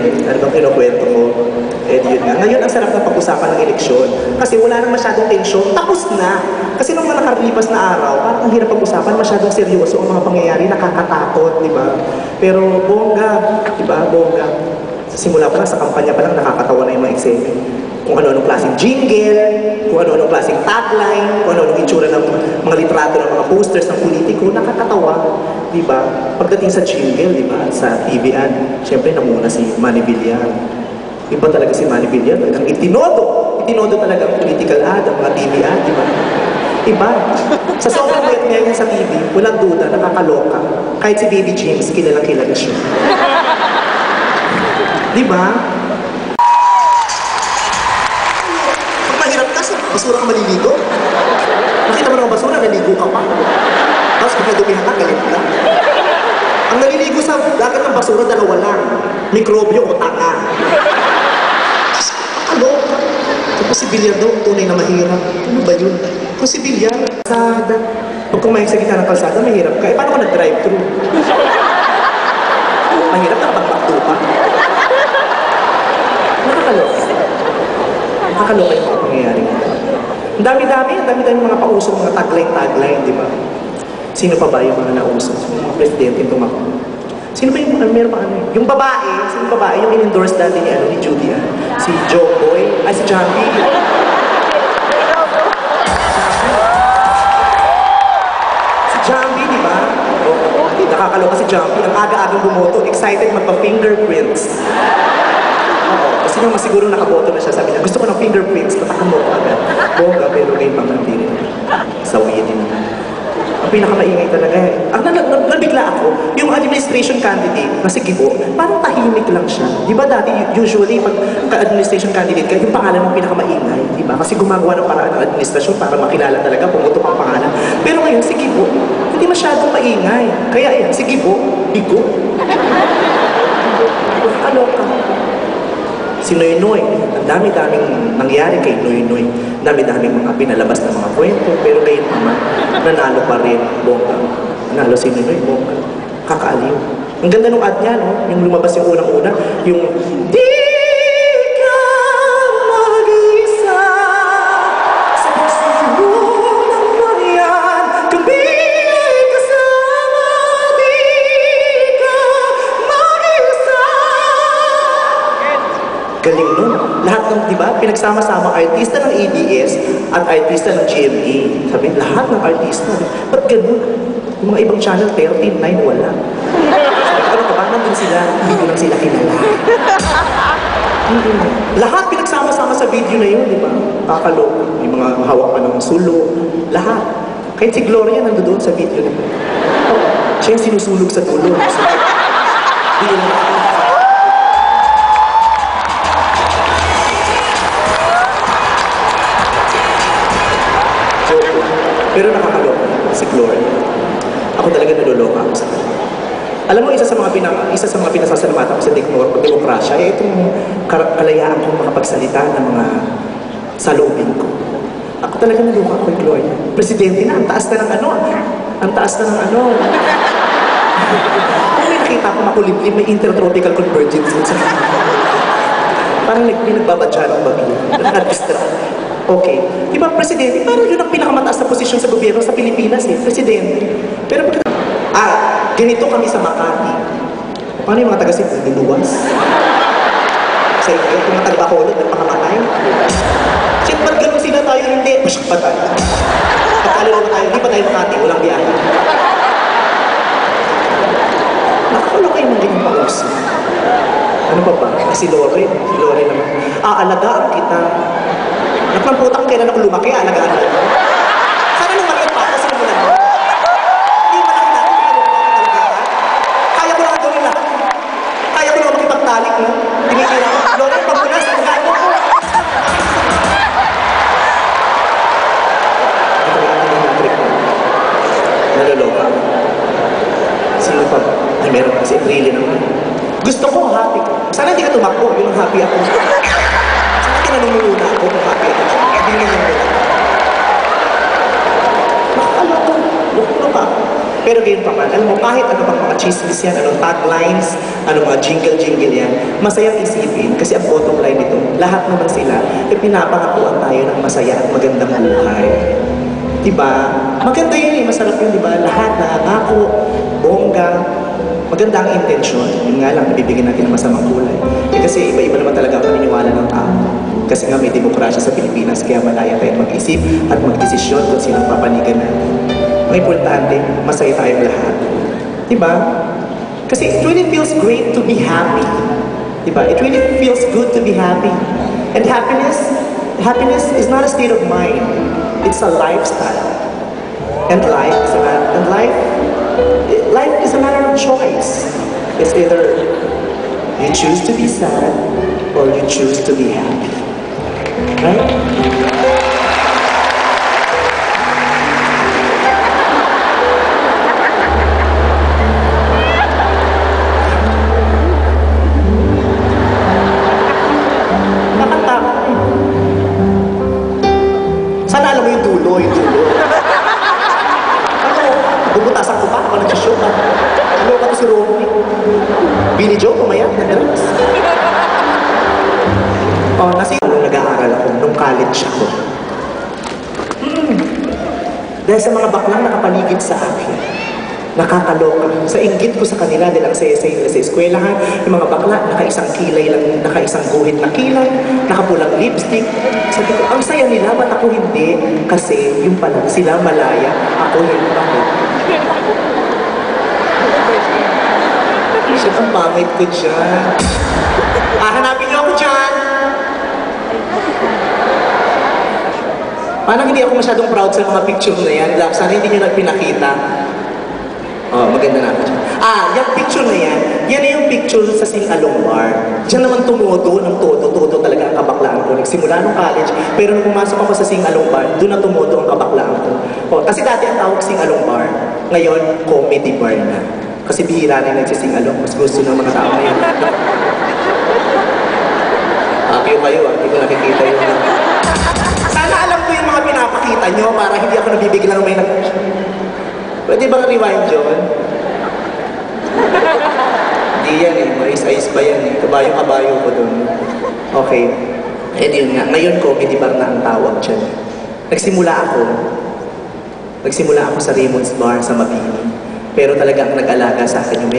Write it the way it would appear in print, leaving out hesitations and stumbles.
ano bang kinukwento ko? Eh, yun nga. Ngayon, ang sarap ng pag-usapan ng eleksyon. Kasi wala nang masyadong tensyon. Tapos na. Kasi nung mga nakalipas na araw, parang ang hirap pag-usapan, masyadong seryoso ang mga pangyayari, nakakatakot, di ba? Pero bongga, di ba? Bongga. Sa simula pa lang, sa kampanya pa lang, nakakatawa na yung mga eksena. Kung ano-anong klaseng jingle, kung ano-anong klaseng tagline, kung ano-anong itsura ng mga litrato ng mga posters ng politiko, nakakatawa, di ba? Pagdating sa jingle, di ba? Sa TV ad, syempre namuna si Manny Villar. Iba talaga si Manny Villar, talagang itinodo talaga ang political ad, ang mga TV ad, di ba? Iba. Sa sobrang bayat niya sa TV, walang duda, nakakaloka. Kahit si Baby James, kilalang-kilala siya. Di ba? Basura ka maliligo? Nakita mo naman basura, naligo ka pa. Tapos pag nadumihan ka, galit ka. Ang naliligo sa dagat ng basura, dalawa lang. Mikrobyo o tanga. Ano? Tapos si Villar daw, tunay na mahirap. Ano ba yun? Kung si Villar, kalsada. Pag kumain sa gitna ng kalsada, mahirap ka. Eh, paano ka nag-drive-thru? Mahirap na kapag makto pa. Nakakaloka. Nakakaloka yung mga pangyayari. Ang dami-dami mga pausong, mga tagline, di ba? Sino pa ba yung mga nausong? Yung mga presidente tumakbo. Sino ba yung meron pa ano? Yung babae, sino babae? Yung in-endorse dati ni Judy, si Joe Boy, ay si Jambi. Si Jambi, di ba? Nakakaloka si Jambi. Ang aga-agang bumoto, excited magpa-fingerprints. Kasi nung masiguro nakaboto na siya, sabi niya, gusto ko ng fingerprints, tatakam mo ko agad. Bongga, pero ngayon pang hindi rin. Sawiyin din. Ang pinakamaingay talaga eh. Ang nabigla ako, yung administration candidate na si Gibo, parang tahimik lang siya. Di ba dati, usually, pag ka-administration candidate ka, yung pangalan mo pinakamaingay, di ba? Kasi gumagawa ng paraan ng administrasyon para makilala talaga, pumutok ang pangalan. Pero ngayon, si Gibo, hindi masyadong maingay. Kaya yan, si Gibo, Bigo. Ano ka? Si Noynoy, ang dami-daming nangyari kay Noynoy. Dami-daming mga pinalabas na mga kwento, pero ngayon naman, nanalo pa rin, bongga. Nanalo si Noynoy, bongga. Kakaaliw. Ang ganda nung ad niya, no? Yung lumabas yung unang-una, yung di ka mag-isa sa pagsulong ng marian, kami ay kasama, di ka mag-isa. Galing nun. Lahat ng, di ba, pinagsama-sama artista ng ABS at artista ng GMA. Sabi, lahat ng artista. Ba't ganun? Yung mga ibang channel, 13, 9, wala. Sabi, ano ka ba? Nandun sila, hindi ko lang sila kilala. Lahat pinagsama-sama sa video na yun, di ba? Kakalo. Yung mga hawak pa ng sulo. Lahat. Kahit si Gloria nandoon sa video na yun. Siya yung sinusulog sa dulo. Hindi nila. Pero nakakaloka si Gloria. Ako talaga naloloka ako sa kanya. Alam mo, isa sa mga pinasasalamatan ko sa demokrasya ay itong kalayaan kong makapagsalita ng mga salubin ko. Ako talaga naloloka ako kay Gloria. Presidente na, ang taas na ng ano. Ang taas na ng ano. Kung may nakita ko makulimlim, may intertropical convergence sa parang nagbabadya ng bagyo. Nakadistra. Okay. Di ba, presidente, parang yun ang pinakamataas na posisyon sa gobyerno sa Pilipinas eh, presidente. Pero pag... ganito kami sa Makati. Paano yung mga taga-Cebu? Niluwas? Sa inyo, kung mga taga-Bacolod, nagpakamatay? Kasi ba't ganun sila tayo hindi? Pasyak pa tayo. Pagkalala tayo, hindi pa tayo Makati, walang biyahe. Nakakalo kayo ng ganyang pauso. Ano ba ba? Si Lore naman. Aalagaan kita. Nagpamputang kailan ako lumaki, alagaan mo. Sana nung maliit pa, kasi naman mo. Hindi mo lang natin, kaya ko lang gawin lahat. Kaya ko lang makipagtalik, no? Tinikira ko. Lore, pagpunas, alagaan mo. Ito lang yung trick mo. Naloloka. Sino pa ba? Ay, meron kasi really naman. Gusto ko, happy ko. Sana hindi ka tumakbo, yun ang happy ako. Nanununa ako kung happy ako. Hindi nanununa. Nakakaloka. Luklo ka. Pero gayon pa man, alam mo, kahit ano pang mga chismis yan, anong taglines, anong mga jingle-jingle yan, masayang isipin. Kasi ang bottom line nito, lahat naman sila, pinapangakuan tayo ng masaya at magandang buhay. Diba? Maganda yun eh, masarap yun, diba? Lahat nakangako, bongga, maganda ang intensyon. Yun nga lang, nabibigyan natin ng masamang kulay. Kasi iba-iba naman talaga ang paniniwala ng tao. Kasi nga may demokrasya sa Pilipinas, kaya malaya tayong mag-isip at mag-desisyon kung sinong papanigan natin. Ang importante, masaya tayong lahat. Diba? Kasi it really feels great to be happy. Diba? It really feels good to be happy. And happiness is not a state of mind. It's a lifestyle. And life is a matter of choice. It's either you choose to be sad or you choose to be happy. Right? Nakanta ko. Sana alam mo yung dulo. Bubutasan ko pa, ako nagsishow ka. Ano ka to si Romy? Billy Joe, kumaya, nag-drugs. Nung nag-aaral ako, nung college ako. Dahil sa mga baklang nakapaligid sa akin, nakakaloka. Sa inggit ko sa kanila, dahil ang saya-saya nila sa eskwelahan, yung mga bakla, nakaisang kilay lang, nakaisang guhit na kilay, nakapulang lipstick. Sabi ko, ang saya nila, ba't ako hindi? Kasi yung pala, sila malaya, ako hindi ako. Shit, ang pangit ko dyan. Hanapin niyo ako dyan! Parang hindi ako masyadong proud sa mga picture na yan. Sana hindi nyo nagpinakita. Maganda na ako dyan. Yung picture na yan, yan yung picture sa Sing-Along Bar. Diyan naman tumodo ng todo talaga ang kabaklaan ko. Nagsimula nung college, pero nung pumasok ako sa Sing-Along Bar, doon na tumodo ang kabaklaan ko. Kasi dati ang tawag Sing-Along Bar. Ngayon, comedy bar na. Kasi bihira na yung nagsising-along. Mas gusto ng mga tao na yun. Kayo, hindi ko nakikita yun. Sana alam ko yung mga pinapakita nyo para hindi ako nabibiglang may Pwede bang rewind yun? Hindi yan eh. Mais-ayos pa yan eh. Kabayo-kabayo ko dun. Okay. Yun nga. Ngayon comedy bar na ang tawag dyan. Nagsimula ako sa Raymond's Bar sa Mabini. Pero talagang nag-alaga sa akin yung